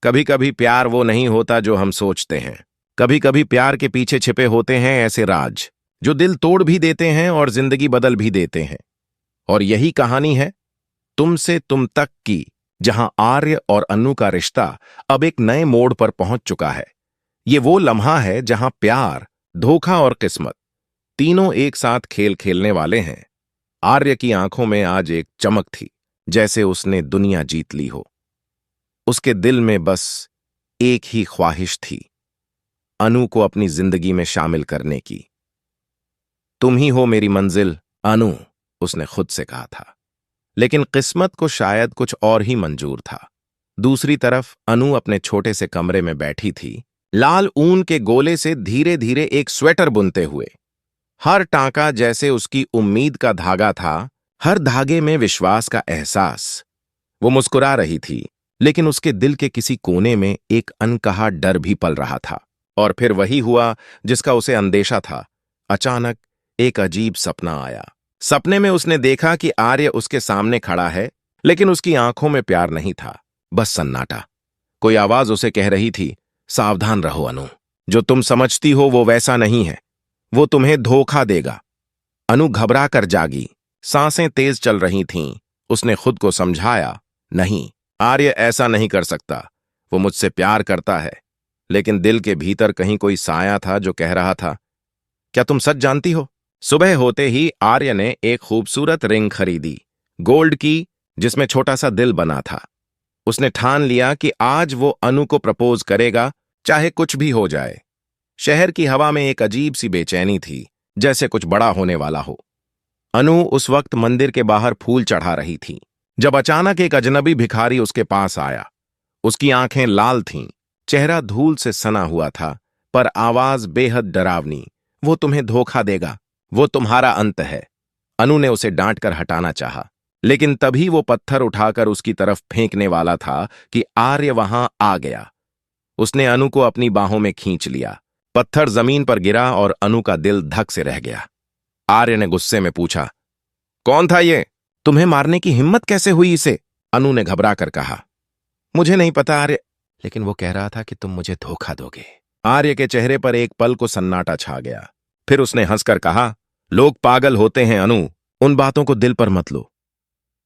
कभी कभी प्यार वो नहीं होता जो हम सोचते हैं। कभी कभी प्यार के पीछे छिपे होते हैं ऐसे राज जो दिल तोड़ भी देते हैं और जिंदगी बदल भी देते हैं। और यही कहानी है तुम से तुम तक की, जहां आर्य और अन्नू का रिश्ता अब एक नए मोड़ पर पहुंच चुका है। ये वो लम्हा है जहां प्यार, धोखा और किस्मत तीनों एक साथ खेल खेलने वाले हैं। आर्य की आंखों में आज एक चमक थी, जैसे उसने दुनिया जीत ली हो। उसके दिल में बस एक ही ख्वाहिश थी, अनु को अपनी जिंदगी में शामिल करने की। तुम ही हो मेरी मंजिल अनु, उसने खुद से कहा था। लेकिन किस्मत को शायद कुछ और ही मंजूर था। दूसरी तरफ अनु अपने छोटे से कमरे में बैठी थी, लाल ऊन के गोले से धीरे धीरे एक स्वेटर बुनते हुए। हर टांका जैसे उसकी उम्मीद का धागा था, हर धागे में विश्वास का एहसास। वो मुस्कुरा रही थी, लेकिन उसके दिल के किसी कोने में एक अनकहा डर भी पल रहा था। और फिर वही हुआ जिसका उसे अंदेशा था। अचानक एक अजीब सपना आया। सपने में उसने देखा कि आर्य उसके सामने खड़ा है, लेकिन उसकी आंखों में प्यार नहीं था, बस सन्नाटा। कोई आवाज उसे कह रही थी, सावधान रहो अनु, जो तुम समझती हो वो वैसा नहीं है, वो तुम्हें धोखा देगा। अनु घबरा कर जागी, सांसें तेज चल रही थीं। उसने खुद को समझाया, नहीं, आर्य ऐसा नहीं कर सकता, वो मुझसे प्यार करता है। लेकिन दिल के भीतर कहीं कोई साया था जो कह रहा था, क्या तुम सच जानती हो? सुबह होते ही आर्य ने एक खूबसूरत रिंग खरीदी, गोल्ड की, जिसमें छोटा सा दिल बना था। उसने ठान लिया कि आज वो अनु को प्रपोज करेगा, चाहे कुछ भी हो जाए। शहर की हवा में एक अजीब सी बेचैनी थी, जैसे कुछ बड़ा होने वाला हो। अनु उस वक्त मंदिर के बाहर फूल चढ़ा रही थी, जब अचानक एक अजनबी भिखारी उसके पास आया। उसकी आंखें लाल थीं, चेहरा धूल से सना हुआ था, पर आवाज बेहद डरावनी, वो तुम्हें धोखा देगा, वो तुम्हारा अंत है। अनु ने उसे डांट कर हटाना चाहा, लेकिन तभी वो पत्थर उठाकर उसकी तरफ फेंकने वाला था कि आर्य वहां आ गया। उसने अनु को अपनी बाहों में खींच लिया। पत्थर जमीन पर गिरा और अनु का दिल धक से रह गया। आर्य ने गुस्से में पूछा, कौन था ये? तुम्हें मारने की हिम्मत कैसे हुई इसे? अनु ने घबरा कर कहा, मुझे नहीं पता आर्य, लेकिन वो कह रहा था कि तुम मुझे धोखा दोगे। आर्य के चेहरे पर एक पल को सन्नाटा छा गया। फिर उसने हंसकर कहा, लोग पागल होते हैं अनु, उन बातों को दिल पर मत लो।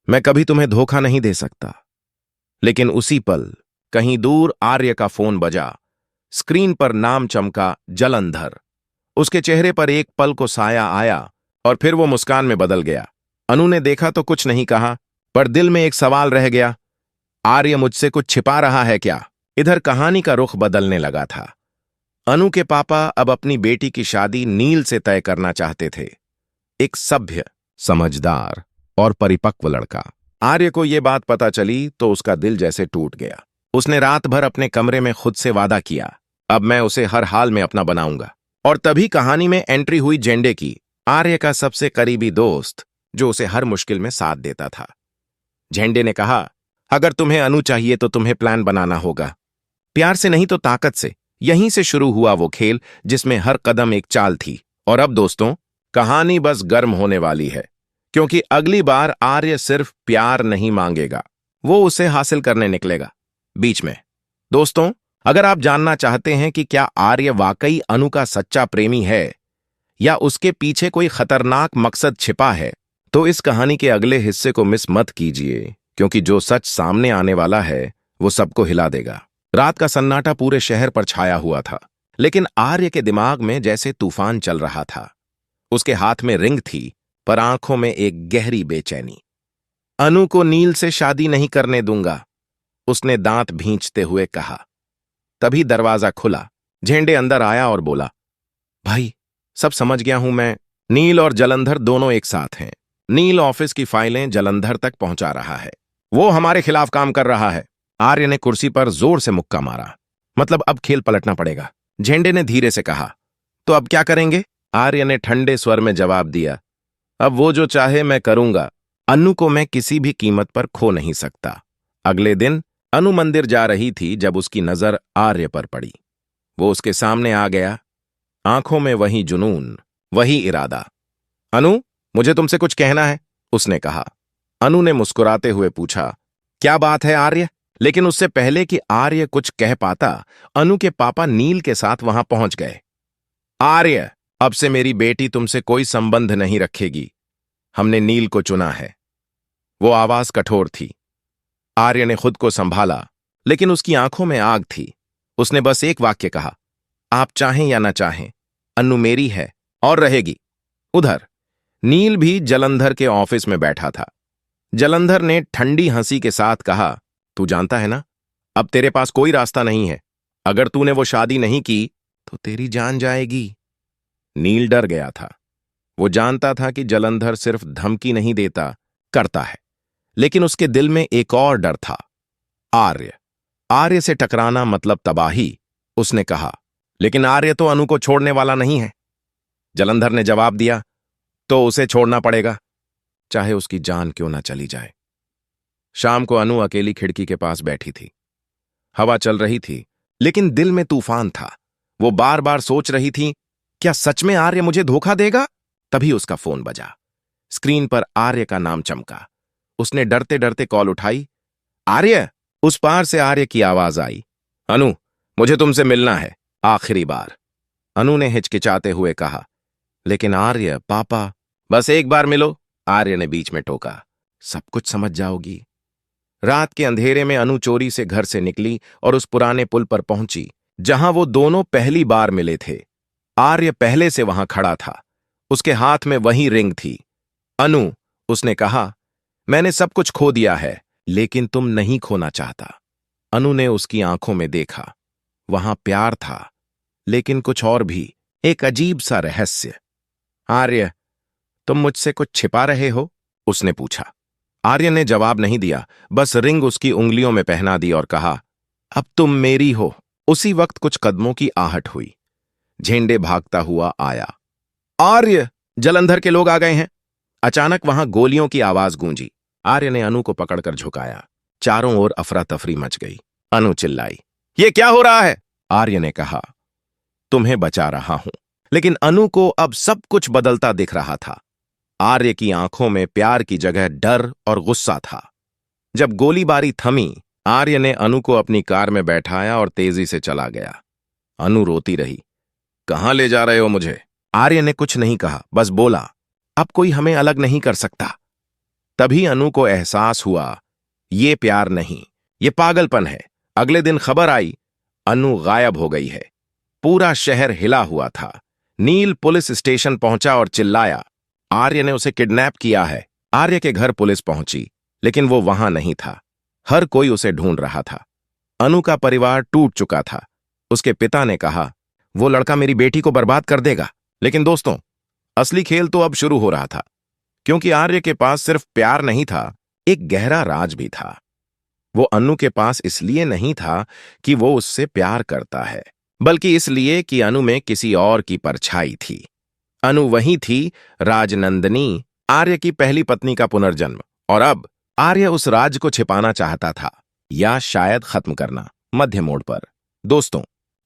मैं कभी तुम्हें धोखा नहीं दे सकता। लेकिन उसी पल कहीं दूर आर्य का फोन बजा। स्क्रीन पर नाम चमका, जलंधर। उसके चेहरे पर एक पल को साया आया और फिर वो मुस्कान में बदल गया। अनु ने देखा तो कुछ नहीं कहा, पर दिल में एक सवाल रह गया, आर्य मुझसे कुछ छिपा रहा है क्या? इधर कहानी का रुख बदलने लगा था। अनु के पापा अब अपनी बेटी की शादी नील से तय करना चाहते थे। एक सभ्य, समझदार और परिपक्व लड़का। आर्य को यह बात पता चली तो उसका दिल जैसे टूट गया। उसने रात भर अपने कमरे में खुद से वादा किया, अब मैं उसे हर हाल में अपना बनाऊंगा। और तभी कहानी में एंट्री हुई झेंडे की, आर्य का सबसे करीबी दोस्त, जो उसे हर मुश्किल में साथ देता था। झेंडे ने कहा, अगर तुम्हें अनु चाहिए तो तुम्हें प्लान बनाना होगा, प्यार से नहीं तो ताकत से। यहीं से शुरू हुआ वो खेल जिसमें हर कदम एक चाल थी। और अब दोस्तों, कहानी बस गर्म होने वाली है, क्योंकि अगली बार आर्य सिर्फ प्यार नहीं मांगेगा, वो उसे हासिल करने निकलेगा। बीच में दोस्तों, अगर आप जानना चाहते हैं कि क्या आर्य वाकई अनु का सच्चा प्रेमी है या उसके पीछे कोई खतरनाक मकसद छिपा है, तो इस कहानी के अगले हिस्से को मिस मत कीजिए, क्योंकि जो सच सामने आने वाला है वो सबको हिला देगा। रात का सन्नाटा पूरे शहर पर छाया हुआ था, लेकिन आर्य के दिमाग में जैसे तूफान चल रहा था। उसके हाथ में रिंग थी, पर आंखों में एक गहरी बेचैनी। अनु को नील से शादी नहीं करने दूंगा, उसने दांत भींचते हुए कहा। तभी दरवाजा खुला। झेंडे अंदर आया और बोला, भाई, सब समझ गया हूं मैं। नील और जलंधर दोनों एक साथ हैं। नील ऑफिस की फाइलें जलंधर तक पहुंचा रहा है, वो हमारे खिलाफ काम कर रहा है। आर्य ने कुर्सी पर जोर से मुक्का मारा। मतलब अब खेल पलटना पड़ेगा। झेंडे ने धीरे से कहा, तो अब क्या करेंगे? आर्य ने ठंडे स्वर में जवाब दिया, अब वो जो चाहे मैं करूंगा। अनु को मैं किसी भी कीमत पर खो नहीं सकता। अगले दिन अनु मंदिर जा रही थी जब उसकी नजर आर्य पर पड़ी। वो उसके सामने आ गया, आंखों में वही जुनून, वही इरादा। अनु, मुझे तुमसे कुछ कहना है, उसने कहा। अनु ने मुस्कुराते हुए पूछा, क्या बात है आर्य? लेकिन उससे पहले कि आर्य कुछ कह पाता, अनु के पापा नील के साथ वहां पहुंच गए। आर्य, अब से मेरी बेटी तुमसे कोई संबंध नहीं रखेगी। हमने नील को चुना है। वो आवाज कठोर थी। आर्य ने खुद को संभाला, लेकिन उसकी आंखों में आग थी। उसने बस एक वाक्य कहा, आप चाहें या ना चाहें, अनु मेरी है और रहेगी। उधर नील भी जलंधर के ऑफिस में बैठा था। जलंधर ने ठंडी हंसी के साथ कहा, तू जानता है ना, अब तेरे पास कोई रास्ता नहीं है। अगर तूने वो शादी नहीं की तो तेरी जान जाएगी। नील डर गया था। वो जानता था कि जलंधर सिर्फ धमकी नहीं देता, करता है। लेकिन उसके दिल में एक और डर था, आर्य। आर्य से टकराना मतलब तबाही। उसने कहा, लेकिन आर्य तो अनु को छोड़ने वाला नहीं है। जलंधर ने जवाब दिया, तो उसे छोड़ना पड़ेगा, चाहे उसकी जान क्यों ना चली जाए। शाम को अनु अकेली खिड़की के पास बैठी थी। हवा चल रही थी, लेकिन दिल में तूफान था। वो बार बार सोच रही थी, क्या सच में आर्य मुझे धोखा देगा? तभी उसका फोन बजा। स्क्रीन पर आर्य का नाम चमका। उसने डरते डरते कॉल उठाई। आर्य! उस पार से आर्य की आवाज आई, अनु, मुझे तुमसे मिलना है, आखिरी बार। अनु ने हिचकिचाते हुए कहा, लेकिन आर्य, पापा। बस एक बार मिलो, आर्य ने बीच में टोका। सब कुछ समझ जाओगी। रात के अंधेरे में अनु चोरी से घर से निकली और उस पुराने पुल पर पहुंची जहां वो दोनों पहली बार मिले थे। आर्य पहले से वहां खड़ा था। उसके हाथ में वही रिंग थी। अनु, उसने कहा, मैंने सब कुछ खो दिया है, लेकिन तुम नहीं खोना चाहता। अनु ने उसकी आंखों में देखा। वहां प्यार था, लेकिन कुछ और भी, एक अजीब सा रहस्य। आर्य, तुम मुझसे कुछ छिपा रहे हो? उसने पूछा। आर्य ने जवाब नहीं दिया, बस रिंग उसकी उंगलियों में पहना दी और कहा, अब तुम मेरी हो। उसी वक्त कुछ कदमों की आहट हुई। झेंडे भागता हुआ आया। आर्य, जलंधर के लोग आ गए हैं। अचानक वहां गोलियों की आवाज गूंजी। आर्य ने अनु को पकड़कर झुकाया। चारों ओर अफरा तफरी मच गई। अनु चिल्लाई, ये क्या हो रहा है? आर्य ने कहा, तुम्हें बचा रहा हूं। लेकिन अनु को अब सब कुछ बदलता दिख रहा था। आर्य की आंखों में प्यार की जगह डर और गुस्सा था। जब गोलीबारी थमी, आर्य ने अनु को अपनी कार में बैठाया और तेजी से चला गया। अनु रोती रही। कहां ले जा रहे हो मुझे? आर्य ने कुछ नहीं कहा, बस बोला, अब कोई हमें अलग नहीं कर सकता। तभी अनु को एहसास हुआ, ये प्यार नहीं, ये पागलपन है। अगले दिन खबर आई, अनु गायब हो गई है। पूरा शहर हिला हुआ था। नील पुलिस स्टेशन पहुंचा और चिल्लाया, आर्य ने उसे किडनैप किया है। आर्य के घर पुलिस पहुंची, लेकिन वो वहां नहीं था। हर कोई उसे ढूंढ रहा था। अनु का परिवार टूट चुका था। उसके पिता ने कहा, वो लड़का मेरी बेटी को बर्बाद कर देगा। लेकिन दोस्तों, असली खेल तो अब शुरू हो रहा था, क्योंकि आर्य के पास सिर्फ प्यार नहीं था, एक गहरा राज भी था। वो अनु के पास इसलिए नहीं था कि वो उससे प्यार करता है, बल्कि इसलिए कि अनु में किसी और की परछाई थी। अनु वही थी, राजनंदनी, आर्य की पहली पत्नी का पुनर्जन्म। और अब आर्य उस राज को छिपाना चाहता था, या शायद खत्म करना। मध्य मोड़ पर। दोस्तों,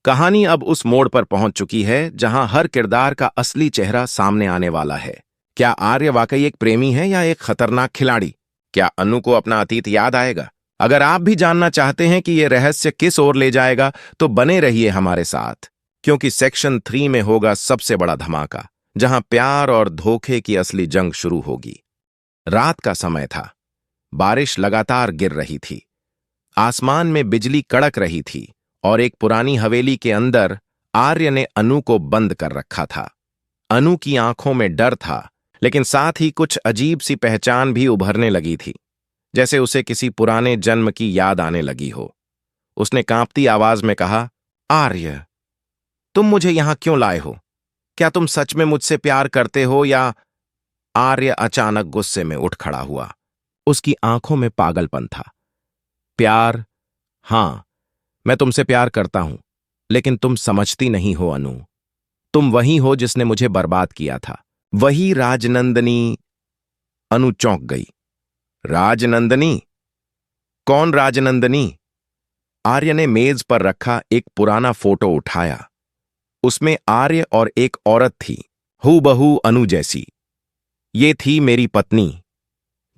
कहानी अब उस मोड़ पर पहुंच चुकी है जहां हर किरदार का असली चेहरा सामने आने वाला है। क्या आर्य वाकई एक प्रेमी है या एक खतरनाक खिलाड़ी? क्या अनु को अपना अतीत याद आएगा? अगर आप भी जानना चाहते हैं कि यह रहस्य किस ओर ले जाएगा, तो बने रहिए हमारे साथ, क्योंकि सेक्शन 3 में होगा सबसे बड़ा धमाका, जहां प्यार और धोखे की असली जंग शुरू होगी। रात का समय था। बारिश लगातार गिर रही थी। आसमान में बिजली कड़क रही थी और एक पुरानी हवेली के अंदर आर्य ने अनु को बंद कर रखा था। अनु की आंखों में डर था, लेकिन साथ ही कुछ अजीब सी पहचान भी उभरने लगी थी, जैसे उसे किसी पुराने जन्म की याद आने लगी हो। उसने कांपती आवाज में कहा, आर्य, तुम मुझे यहां क्यों लाए हो? क्या तुम सच में मुझसे प्यार करते हो या? आर्य अचानक गुस्से में उठ खड़ा हुआ। उसकी आंखों में पागलपन था। प्यार? हां, मैं तुमसे प्यार करता हूं, लेकिन तुम समझती नहीं हो अनु। तुम वही हो जिसने मुझे बर्बाद किया था। वही राजनंदनी। अनु चौंक गई। राजनंदनी? कौन राजनंदनी? आर्य ने मेज पर रखा एक पुराना फोटो उठाया। उसमें आर्य और एक औरत थी, हूबहू अनु जैसी। ये थी मेरी पत्नी,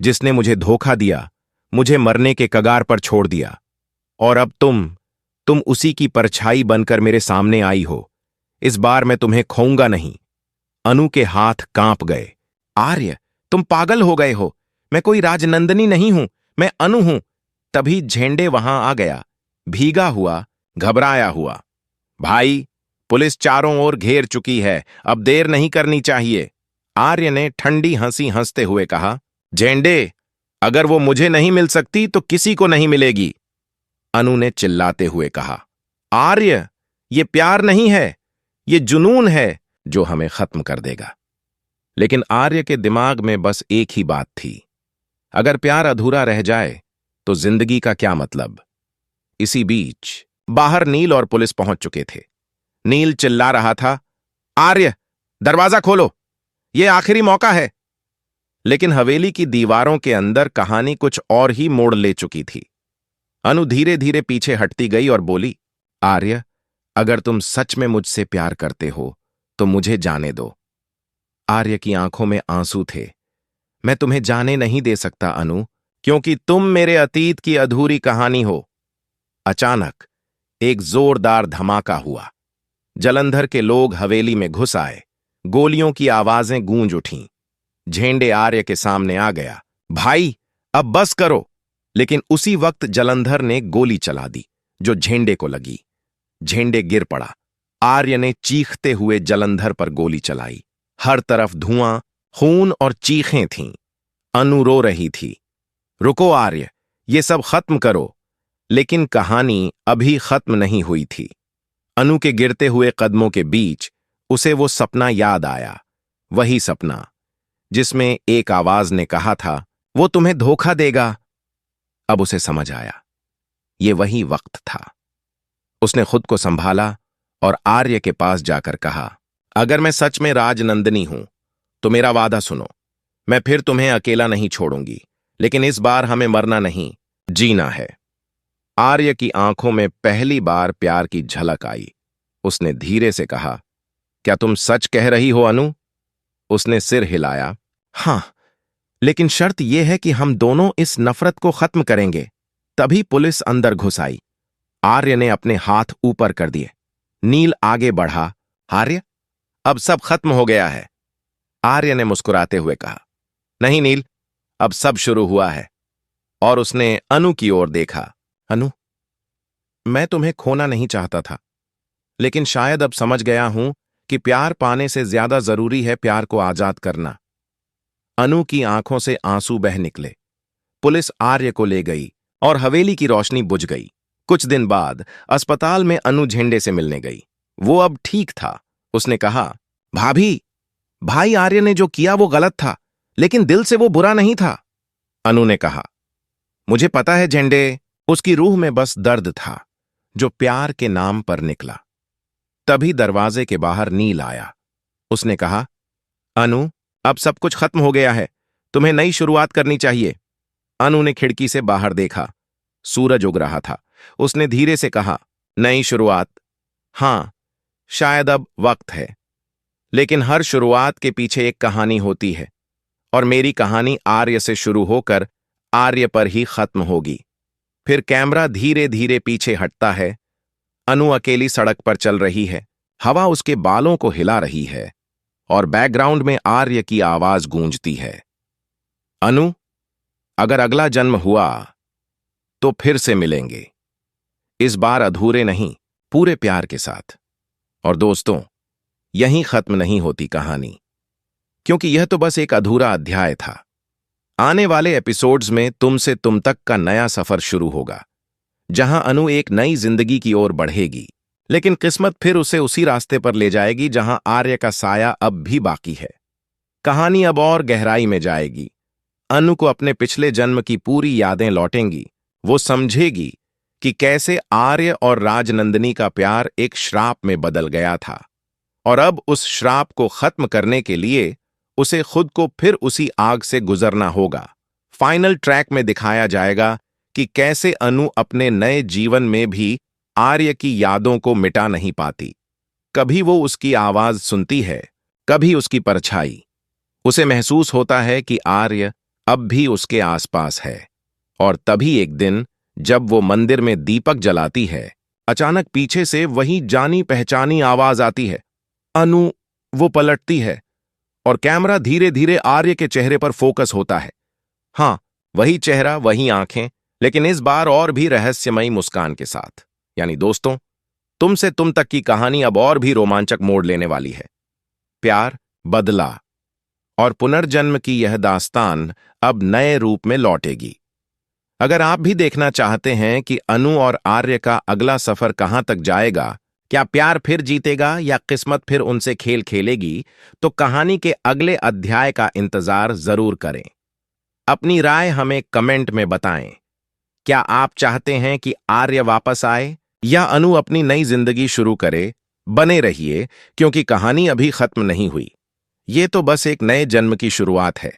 जिसने मुझे धोखा दिया, मुझे मरने के कगार पर छोड़ दिया। और अब तुम उसी की परछाई बनकर मेरे सामने आई हो। इस बार मैं तुम्हें खोऊंगा नहीं। अनु के हाथ कांप गए। आर्य, तुम पागल हो गए हो। मैं कोई राजनंदिनी नहीं हूं, मैं अनु हूं। तभी झेंडे वहां आ गया, भीगा हुआ, घबराया हुआ। भाई, पुलिस चारों ओर घेर चुकी है, अब देर नहीं करनी चाहिए। आर्य ने ठंडी हंसी हंसते हुए कहा। झेंडे, अगर वो मुझे नहीं मिल सकती तो किसी को नहीं मिलेगी। अनु ने चिल्लाते हुए कहा। आर्य, ये प्यार नहीं है, ये जुनून है जो हमें खत्म कर देगा। लेकिन आर्य के दिमाग में बस एक ही बात थी, अगर प्यार अधूरा रह जाए तो जिंदगी का क्या मतलब। इसी बीच बाहर नील और पुलिस पहुंच चुके थे। नील चिल्ला रहा था, आर्य, दरवाजा खोलो, यह आखिरी मौका है। लेकिन हवेली की दीवारों के अंदर कहानी कुछ और ही मोड़ ले चुकी थी। अनु धीरे धीरे पीछे हटती गई और बोली, आर्य, अगर तुम सच में मुझसे प्यार करते हो तो मुझे जाने दो। आर्य की आंखों में आंसू थे। मैं तुम्हें जाने नहीं दे सकता अनु, क्योंकि तुम मेरे अतीत की अधूरी कहानी हो। अचानक एक जोरदार धमाका हुआ। जलंधर के लोग हवेली में घुस आए। गोलियों की आवाजें गूंज उठीं। झेंडे आर्य के सामने आ गया। भाई, अब बस करो। लेकिन उसी वक्त जलंधर ने गोली चला दी, जो झेंडे को लगी। झेंडे गिर पड़ा। आर्य ने चीखते हुए जलंधर पर गोली चलाई। हर तरफ धुआं, खून और चीखें थीं। अनु रो रही थी। रुको आर्य, ये सब खत्म करो। लेकिन कहानी अभी खत्म नहीं हुई थी। अनु के गिरते हुए कदमों के बीच उसे वो सपना याद आया, वही सपना जिसमें एक आवाज ने कहा था, वो तुम्हें धोखा देगा। अब उसे समझ आया, ये वही वक्त था। उसने खुद को संभाला और आर्य के पास जाकर कहा, अगर मैं सच में राजनंदिनी हूं तो मेरा वादा सुनो। मैं फिर तुम्हें अकेला नहीं छोड़ूंगी, लेकिन इस बार हमें मरना नहीं, जीना है। आर्य की आंखों में पहली बार प्यार की झलक आई। उसने धीरे से कहा, क्या तुम सच कह रही हो अनु? उसने सिर हिलाया। हां, लेकिन शर्त यह है कि हम दोनों इस नफरत को खत्म करेंगे। तभी पुलिस अंदर घुस आई। आर्य ने अपने हाथ ऊपर कर दिए। नील आगे बढ़ा। आर्य, अब सब खत्म हो गया है। आर्य ने मुस्कुराते हुए कहा, नहीं नील, अब सब शुरू हुआ है। और उसने अनु की ओर देखा। अनु, मैं तुम्हें खोना नहीं चाहता था, लेकिन शायद अब समझ गया हूं कि प्यार पाने से ज्यादा जरूरी है प्यार को आजाद करना। अनु की आंखों से आंसू बह निकले। पुलिस आर्य को ले गई और हवेली की रोशनी बुझ गई। कुछ दिन बाद अस्पताल में अनु झेंडे से मिलने गई। वो अब ठीक था। उसने कहा, भाभी, भाई आर्य ने जो किया वो गलत था, लेकिन दिल से वो बुरा नहीं था। अनु ने कहा, मुझे पता है झेंडे, उसकी रूह में बस दर्द था जो प्यार के नाम पर निकला। तभी दरवाजे के बाहर नील आया। उसने कहा, अनु, अब सब कुछ खत्म हो गया है, तुम्हें नई शुरुआत करनी चाहिए। अनु ने खिड़की से बाहर देखा। सूरज उग रहा था। उसने धीरे से कहा, नई शुरुआत? हां, शायद अब वक्त है। लेकिन हर शुरुआत के पीछे एक कहानी होती है, और मेरी कहानी आर्य से शुरू होकर आर्य पर ही खत्म होगी। फिर कैमरा धीरे धीरे पीछे हटता है। अनु अकेली सड़क पर चल रही है। हवा उसके बालों को हिला रही है और बैकग्राउंड में आर्य की आवाज गूंजती है, अनु, अगर अगला जन्म हुआ तो फिर से मिलेंगे। इस बार अधूरे नहीं, पूरे प्यार के साथ। और दोस्तों, यहीं खत्म नहीं होती कहानी, क्योंकि यह तो बस एक अधूरा अध्याय था। आने वाले एपिसोड्स में तुम से तुम तक का नया सफर शुरू होगा, जहां अनु एक नई जिंदगी की ओर बढ़ेगी। लेकिन किस्मत फिर उसे उसी रास्ते पर ले जाएगी जहां आर्य का साया अब भी बाकी है। कहानी अब और गहराई में जाएगी। अनु को अपने पिछले जन्म की पूरी यादें लौटेंगी। वो समझेगी कि कैसे आर्य और राजनंदिनी का प्यार एक श्राप में बदल गया था, और अब उस श्राप को खत्म करने के लिए उसे खुद को फिर उसी आग से गुजरना होगा। फाइनल ट्रैक में दिखाया जाएगा कि कैसे अनु अपने नए जीवन में भी आर्य की यादों को मिटा नहीं पाती। कभी वो उसकी आवाज सुनती है, कभी उसकी परछाई। उसे महसूस होता है कि आर्य अब भी उसके आसपास है। और तभी एक दिन जब वो मंदिर में दीपक जलाती है, अचानक पीछे से वही जानी पहचानी आवाज आती है, अनु। वो पलटती है और कैमरा धीरे धीरे आर्य के चेहरे पर फोकस होता है। हाँ, वही चेहरा, वही आंखें, लेकिन इस बार और भी रहस्यमयी मुस्कान के साथ। यानी दोस्तों, तुम से तुम तक की कहानी अब और भी रोमांचक मोड़ लेने वाली है। प्यार, बदला और पुनर्जन्म की यह दास्तान अब नए रूप में लौटेगी। अगर आप भी देखना चाहते हैं कि अनु और आर्य का अगला सफर कहां तक जाएगा, क्या प्यार फिर जीतेगा या किस्मत फिर उनसे खेल खेलेगी, तो कहानी के अगले अध्याय का इंतजार जरूर करें। अपनी राय हमें कमेंट में बताएं। क्या आप चाहते हैं कि आर्य वापस आए या अनु अपनी नई जिंदगी शुरू करे? बने रहिए, क्योंकि कहानी अभी खत्म नहीं हुई। ये तो बस एक नए जन्म की शुरुआत है।